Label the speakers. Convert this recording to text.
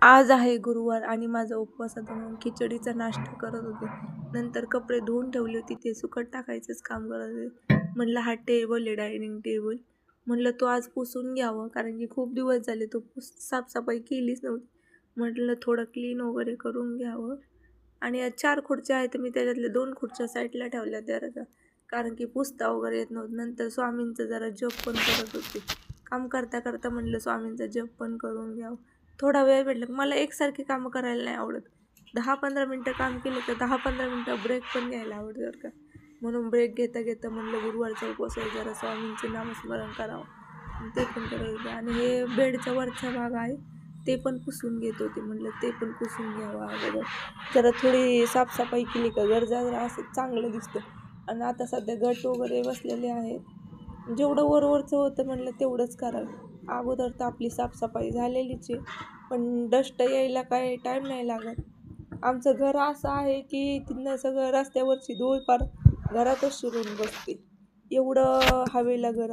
Speaker 1: आज आहे गुरुवार आणि माझा उपवास होता म्हणून खिचडीचा नाश्ता करत होते. नंतर कपडे धुवून ठेवले होते ते सुकत टाकायचंच काम करत होते. म्हणलं हा टेबल आहे डायनिंग टेबल. म्हणलं तो आज पुसून घ्यावं कारण की खूप दिवस झाले तो साफसफाई केलीच नव्हती. म्हटलं थोडं क्लीन वगैरे करून घ्यावं आणि आज 4 खुर्च्या आहेत मी त्याच्यातल्या 2 खुर्च्या साईडला ठेवल्या जरा कारण की पुसता वगैरे येत नव्हतं. नंतर स्वामींचं जरा जप पण करत होते. काम करता करता म्हणलं स्वामींचा जप पण करून घ्यावं. थोडा वेळ भेटला मला एकसारखी कामं करायला नाही आवडत. 10-15 मिनटं काम केलं तर 10-15 मिनटं ब्रेक पण घ्यायला आवडतं बरं का. म्हणून ब्रेक घेता घेता म्हणलं गुरुवारचा उपवास आहे जरा स्वामींचे नामस्मरण करावं. ते पण करत होते आणि हे बेडचा वरचा भाग आहे ते पण पुसून घेत होते. म्हणलं ते पण पुसून घ्यावं अगोदर. जरा थोडी साफसफाई केली का घर जरा असं चांगलं दिसतं. आणि आता सध्या गट वगैरे बसलेले आहेत. जेवढं वरवरचं होतं म्हणलं तेवढंच करावं. अगोदर तर आपली साफसफाई झालेलीच आहे. पण डस्ट यायला काय टाईम नाही लागत. आमचं घर असं आहे की तिथनं सगळं रस्त्यावरची धूळ पार घरातच शिरून बसते. एवढं हवेला घर